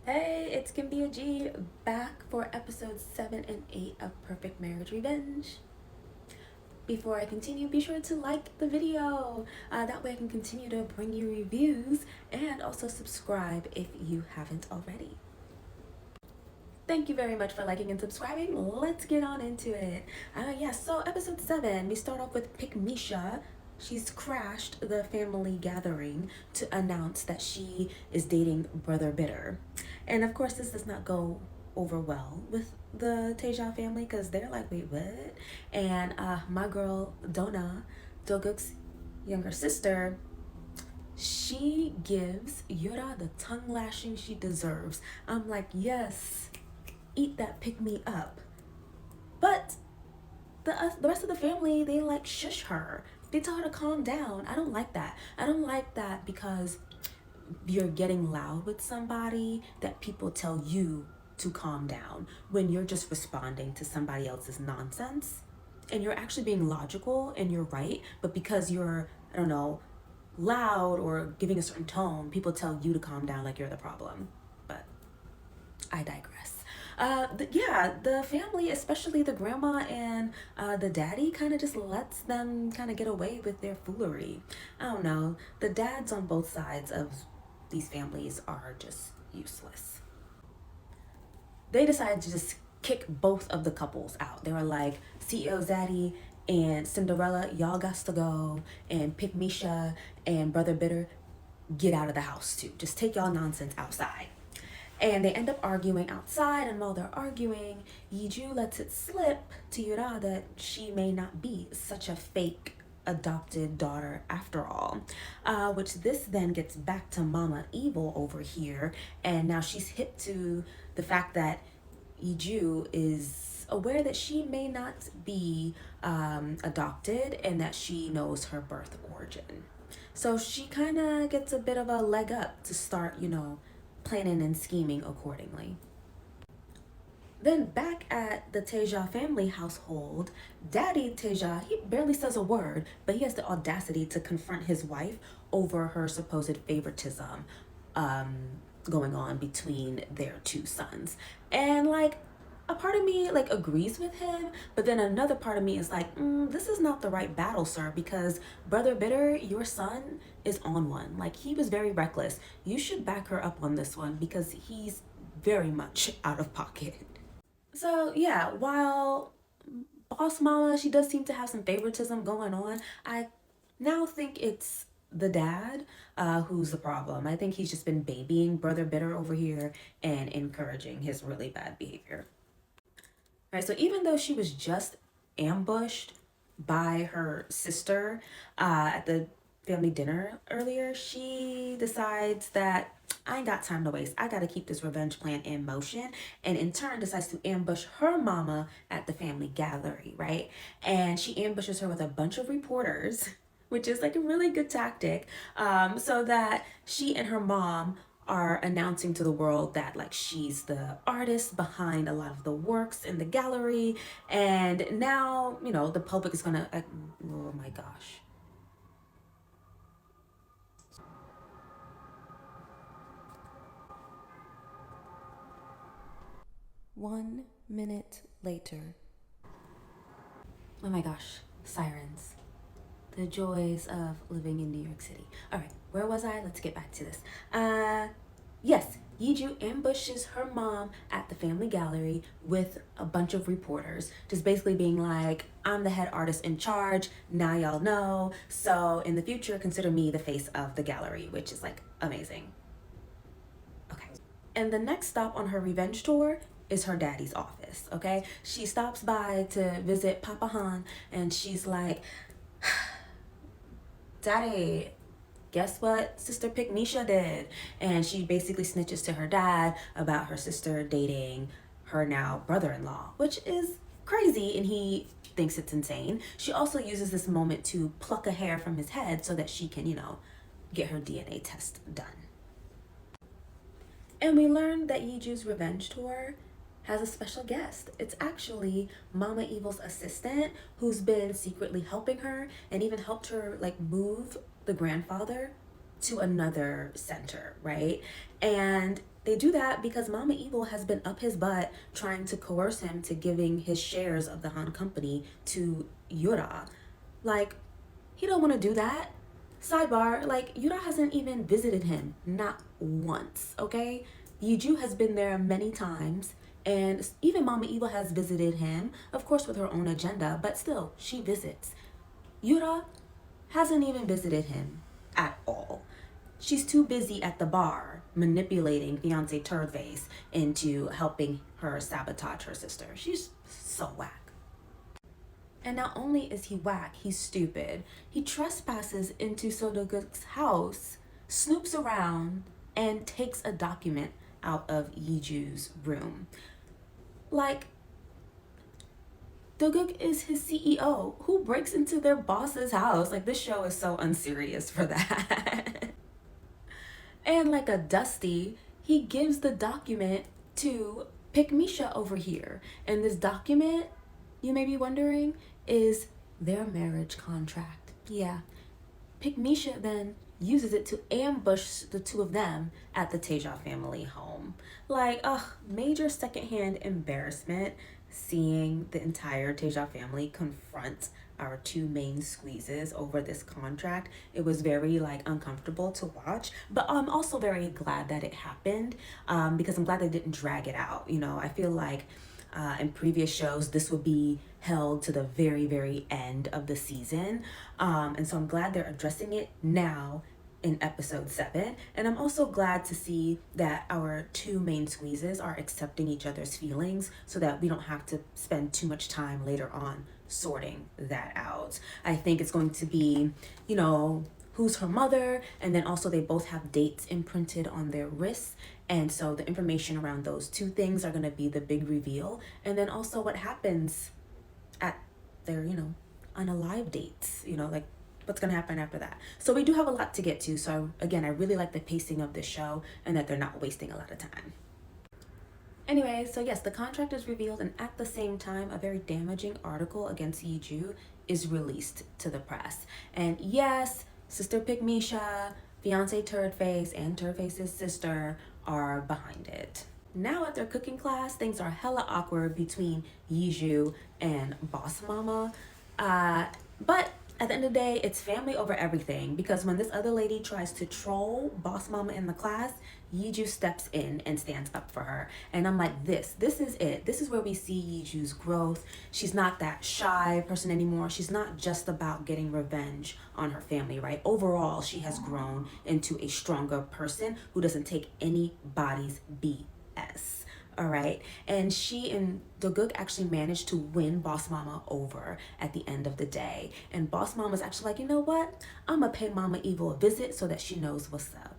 Hey, it's Kymbia G back for episodes 7 and 8 of Perfect Marriage Revenge. Before I continue, be sure to like the video. That way I can continue to bring you reviews, and also subscribe if you haven't already. Thank you very much for liking and subscribing. Let's get on into it. So episode 7, we start off with Misha. She's crashed the family gathering to announce that she is dating Brother Bitter. And of course, this does not go over well with the Teja family because they're like, wait, what? And my girl, Doguk's younger sister, she gives Yura the tongue lashing she deserves. I'm like, yes, eat that, pick me up. But the rest of the family, they like shush her. They tell her to calm down. I don't like that. I don't like that because you're getting loud with somebody that people tell you to calm down when you're just responding to somebody else's nonsense and you're actually being logical and you're right, but because you're, I don't know, loud or giving a certain tone, people tell you to calm down like you're the problem. But I digress. The family, especially the grandma and the daddy, kind of just lets them kind of get away with their foolery. I don't know. The dads on both sides of these families are just useless. They decided to just kick both of the couples out. They were like, CEO Zaddy and Cinderella, y'all got to go, and Pick Misha and Brother Bitter, get out of the house too. Just take y'all nonsense outside. And they end up arguing outside, and while they're arguing, Yiju lets it slip to Yura that she may not be such a fake adopted daughter after all. Which this then gets back to Mama Evil over here, and now she's hip to the fact that Yiju is aware that she may not be adopted and that she knows her birth origin. So she kind of gets a bit of a leg up to start, planning and scheming accordingly. Then back at the Teja family household, Daddy Teja, he barely says a word, but he has the audacity to confront his wife over her supposed favoritism going on between their two sons. And like, a part of me like agrees with him, but then another part of me is like, this is not the right battle, sir, because Brother Bitter, your son, is on one. Like, he was very reckless. You should back her up on this one because he's very much out of pocket. So yeah, while Boss Mama, she does seem to have some favoritism going on, I now think it's the dad who's the problem. I think he's just been babying Brother Bitter over here and encouraging his really bad behavior. Right, so even though she was just ambushed by her sister at the family dinner earlier, she decides that I ain't got time to waste. I gotta keep this revenge plan in motion, and in turn decides to ambush her mama at the family gallery, right? And she ambushes her with a bunch of reporters, which is like a really good tactic, so that she and her mom are announcing to the world that like she's the artist behind a lot of the works in the gallery, and now the public is gonna oh my gosh. 1 minute later. Oh my gosh, sirens. The joys of living in New York City. All right, where was I? Let's get back to this. Yes, Yiju ambushes her mom at the family gallery with a bunch of reporters, just basically being like, I'm the head artist in charge, now y'all know, so in the future, consider me the face of the gallery, which is like amazing. Okay. And the next stop on her revenge tour is her daddy's office, okay? She stops by to visit Papa Han, and she's like, Daddy, guess what Sister Pick Misha did? And she basically snitches to her dad about her sister dating her now brother-in-law, which is crazy, and he thinks it's insane. She also uses this moment to pluck a hair from his head so that she can, get her DNA test done. And we learned that Yiju's revenge tour has a special guest. It's actually Mama Evil's assistant, who's been secretly helping her and even helped her like move the grandfather to another center, right? And They do that because Mama Evil has been up his butt trying to coerce him to giving his shares of the Han Company to Yura. Like, he don't want to do that. Sidebar, like, Yura hasn't even visited him, not once, okay? Yiju has been there many times, and even Mama Evil has visited him, of course with her own agenda, but still, she visits. Yura hasn't even visited him at all. She's too busy at the bar manipulating fiance Turdface into helping her sabotage her sister. She's so whack. And not only is he whack, he's stupid. He trespasses into Sodoguk's house, snoops around, and takes a document out of Yiju's room. Like, Doguk is his CEO. Who breaks into their boss's house? Like, this show is so unserious for that. And like a Dusty, he gives the document to Pick Misha over here. And this document, you may be wondering, is their marriage contract. Yeah. Pick Misha then uses it to ambush the two of them at the Teja family home. Like, major secondhand embarrassment seeing the entire Teja family confront our two main squeezes over this contract. It was very like uncomfortable to watch, but I'm also very glad that it happened, because I'm glad they didn't drag it out. You know, I feel like in previous shows this would be held to the very, very end of the season, and so I'm glad they're addressing it now in episode 7. And I'm also glad to see that our two main squeezes are accepting each other's feelings so that we don't have to spend too much time later on sorting that out. I think it's going to be, you know, who's her mother, and then also they both have dates imprinted on their wrists, and so the information around those two things are going to be the big reveal. And then also what happens at their, you know, unalive dates, you know, like what's going to happen after that. So we do have a lot to get to. So again, I really like the pacing of this show and that they're not wasting a lot of time. Anyway, so yes, the contract is revealed, and at the same time, a very damaging article against Yiju is released to the press. And yes, Sister Pick Misha, fiance Turdface, and Turdface's sister are behind it. Now at their cooking class, things are hella awkward between Yiju and Boss Mama. But at the end of the day, it's family over everything, because when this other lady tries to troll Boss Mama in the class, Yiju steps in and stands up for her. And I'm like, this is it. This is where we see Yiju's growth. She's not that shy person anymore. She's not just about getting revenge on her family, right? Overall, she has grown into a stronger person who doesn't take anybody's BS. All right. And she and Doguk actually managed to win Boss Mama over at the end of the day. And Boss Mama's actually like, you know what? I'm going to pay Mama Evil a visit so that she knows what's up.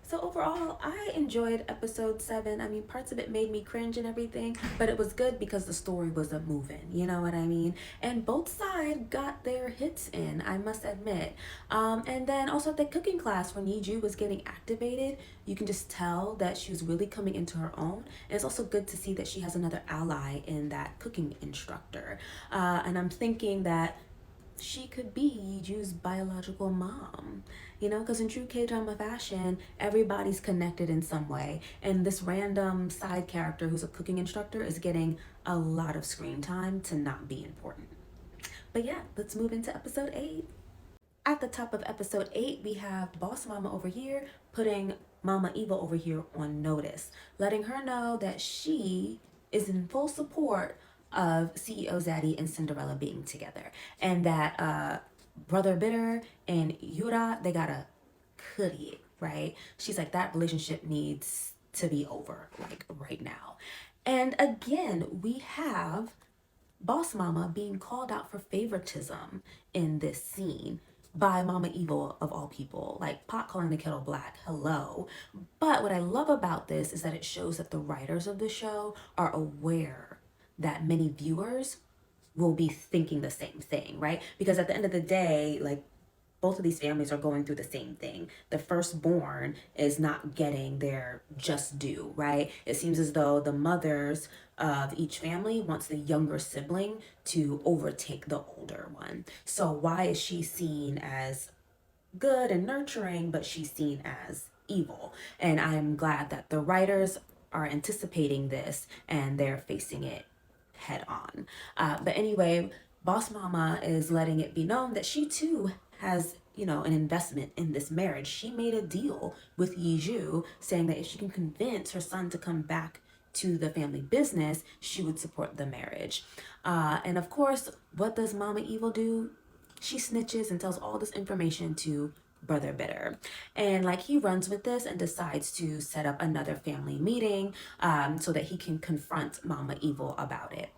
So overall, I enjoyed episode 7. I mean, parts of it made me cringe and everything, but it was good because the story was a moving, you know what I mean? And both sides got their hits in, I must admit. And then also at the cooking class, when Yiju was getting activated, you can just tell that she was really coming into her own. And it's also good to see that she has another ally in that cooking instructor. And I'm thinking that she could be Yiju's biological mom, you know, because in true K-drama fashion, everybody's connected in some way. And this random side character who's a cooking instructor is getting a lot of screen time to not be important. But yeah, let's move into episode 8. At the top of episode 8, we have Boss Mama over here putting Mama Evil over here on notice, letting her know that she is in full support of CEO Zaddy and Cinderella being together, and that Brother Bitter and Yura, they gotta cut it, right? She's like, that relationship needs to be over, like right now. And again, we have Boss Mama being called out for favoritism in this scene by Mama Evil of all people, like pot calling the kettle black, hello. But what I love about this is that it shows that the writers of the show are aware that many viewers will be thinking the same thing, right? Because at the end of the day, like, both of these families are going through the same thing. The firstborn is not getting their just due, right? It seems as though the mothers of each family wants the younger sibling to overtake the older one. So why is she seen as good and nurturing, but she's seen as evil. And I'm glad that the writers are anticipating this and they're facing it head on. But anyway, Boss Mama is letting it be known that she too has, an investment in this marriage. She made a deal with Yiju saying that if she can convince her son to come back to the family business, she would support the marriage. And of course, what does Mama Evil do? She snitches and tells all this information to Brother Bitter. And like he runs with this and decides to set up another family meeting so that he can confront Mama Evil about it.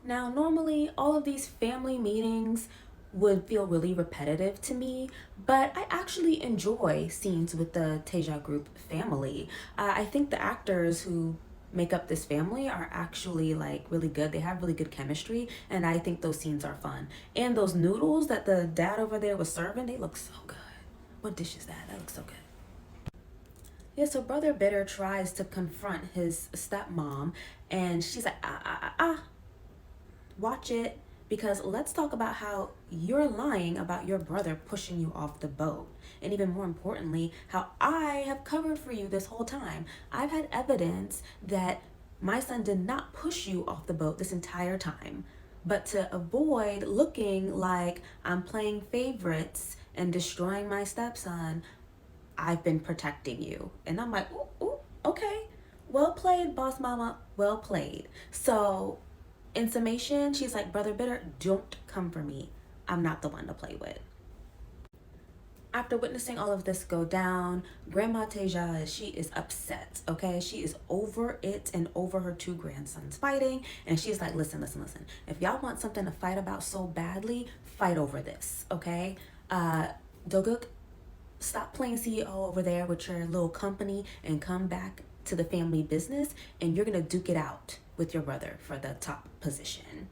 Now, normally all of these family meetings would feel really repetitive to me, but I actually enjoy scenes with the Teja group family. I think the actors who make up this family are actually like really good. They have really good chemistry, and I think those scenes are fun. And those noodles that the dad over there was serving, they look so good. What dish is that? That looks so good. Yeah, so Brother Bitter tries to confront his stepmom, and she's like, watch it, because let's talk about how you're lying about your brother pushing you off the boat. And even more importantly, how I have covered for you this whole time. I've had evidence that my son did not push you off the boat this entire time. But to avoid looking like I'm playing favorites and destroying my stepson, I've been protecting you. And I'm like, ooh, okay. Well played, Boss Mama. Well played. So in summation, she's like, Brother Bitter, don't come for me. I'm not the one to play with. After witnessing all of this go down, Grandma Teja, she is upset, okay? She is over it and over her two grandsons fighting. And she's like, listen. If y'all want something to fight about so badly, fight over this, okay? Doguk, stop playing CEO over there with your little company and come back to the family business, and you're gonna duke it out with your brother for the top position.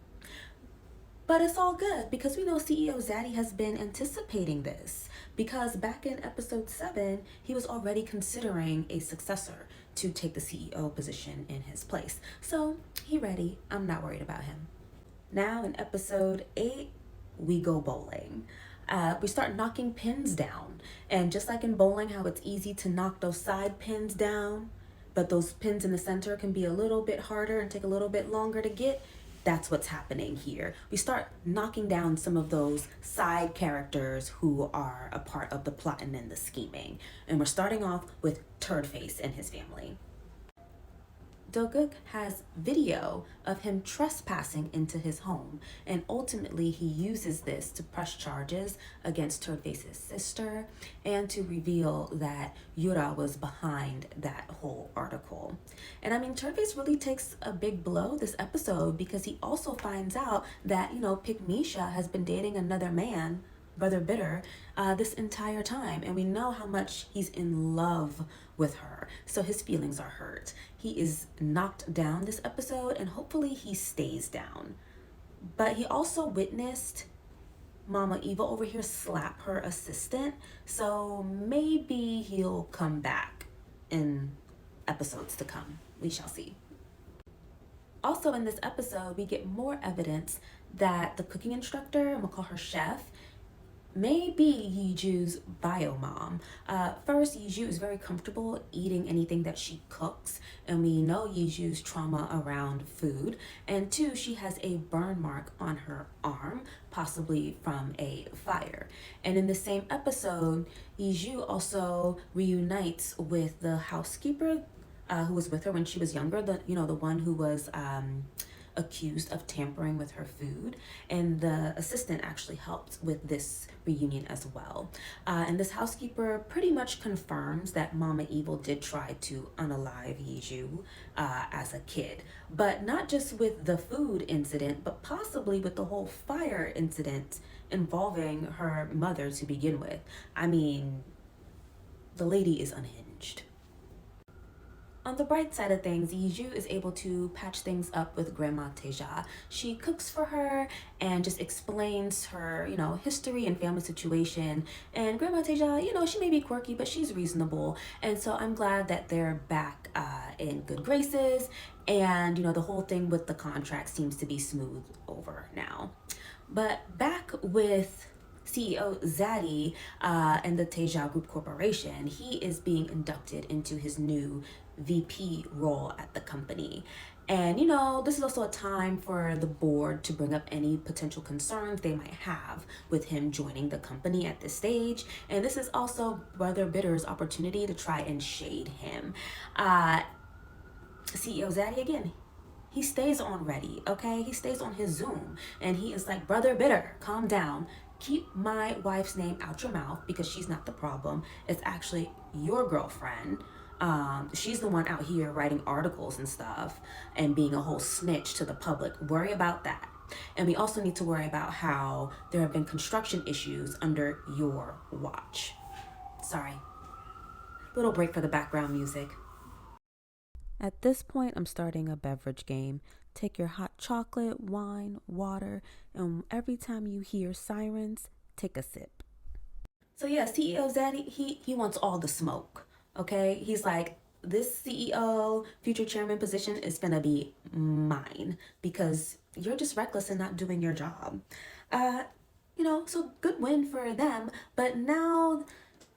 But it's all good because we know CEO Zaddy has been anticipating this, because back in episode 7, he was already considering a successor to take the CEO position in his place. So he ready. I'm not worried about him. Now in episode 8, we go bowling. We start knocking pins down. And just like in bowling, how it's easy to knock those side pins down, but those pins in the center can be a little bit harder and take a little bit longer to get. That's what's happening here. We start knocking down some of those side characters who are a part of the plotting and the scheming. And we're starting off with Turdface and his family. Doguk has video of him trespassing into his home, and ultimately he uses this to press charges against Turdface's sister and to reveal that Yura was behind that whole article. And I mean, Turdface really takes a big blow this episode because he also finds out that, Pygmisha has been dating another man, Brother Bitter, this entire time, and we know how much he's in love with her, so his feelings are hurt. He is knocked down this episode, and hopefully he stays down. But he also witnessed Mama Evil over here slap her assistant, so maybe he'll come back in episodes to come. We shall see. Also in this episode, we get more evidence that the cooking instructor, I'm gonna call her chef, may be Yiju's bio mom. First, Yiju is very comfortable eating anything that she cooks, and we know Yiju's trauma around food. And 2, she has a burn mark on her arm, possibly from a fire. And in the same episode, Yiju also reunites with the housekeeper who was with her when she was younger, the one who was accused of tampering with her food, and the assistant actually helped with this reunion as well. And this housekeeper pretty much confirms that Mama Evil did try to unalive Yiju as a kid, but not just with the food incident, but possibly with the whole fire incident involving her mother to begin with. I mean, the lady is unhinged. On the bright side of things, Yiju is able to patch things up with Grandma Teja. She cooks for her and just explains her, history and family situation. And Grandma Teja, she may be quirky, but she's reasonable. And so I'm glad that they're back in good graces. And, the whole thing with the contract seems to be smooth over now. But back with CEO Zaddy and the Teja Group Corporation, he is being inducted into his new VP role at the company. And you know, this is also a time for the board to bring up any potential concerns they might have with him joining the company at this stage. And this is also Brother Bitter's opportunity to try and shade him. CEO Zaddy again, he stays on Ready, okay? He stays on his Zoom and he is like, Brother Bitter, calm down. Keep my wife's name out your mouth because she's not the problem. It's actually your girlfriend. She's the one out here writing articles and stuff and being a whole snitch to the public. Worry about that. And we also need to worry about how there have been construction issues under your watch. Sorry. Little break for the background music. At this point, I'm starting a beverage game. Take your hot chocolate, wine, water, and every time you hear sirens, take a sip. So yeah, CEO Zaddy, he wants all the smoke, okay? He's like, this CEO, future chairman position is gonna be mine because you're just reckless and not doing your job. You know, so good win for them, but now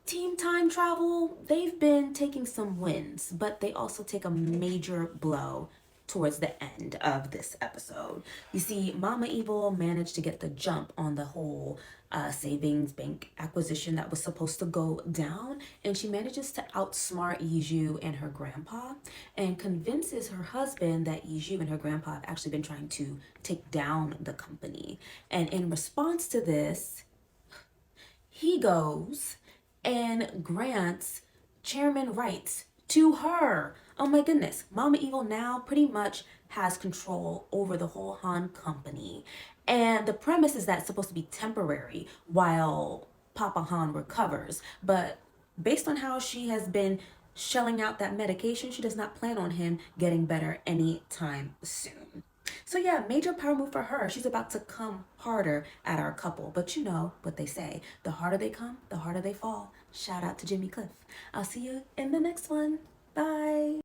Team Time Travel, they've been taking some wins, but they also take a major blow towards the end of this episode. You see, Mama Evil managed to get the jump on the whole savings bank acquisition that was supposed to go down, and she manages to outsmart Yiju and her grandpa and convinces her husband that Yiju and her grandpa have actually been trying to take down the company. And in response to this, he goes and grants chairman rights to her. Oh my goodness. Mama Evil now pretty much has control over the whole Han company. And the premise is that it's supposed to be temporary while Papa Han recovers. But based on how she has been shelling out that medication, she does not plan on him getting better anytime soon. So yeah, major power move for her. She's about to come harder at our couple. But you know what they say. The harder they come, the harder they fall. Shout out to Jimmy Cliff. I'll see you in the next one. Bye.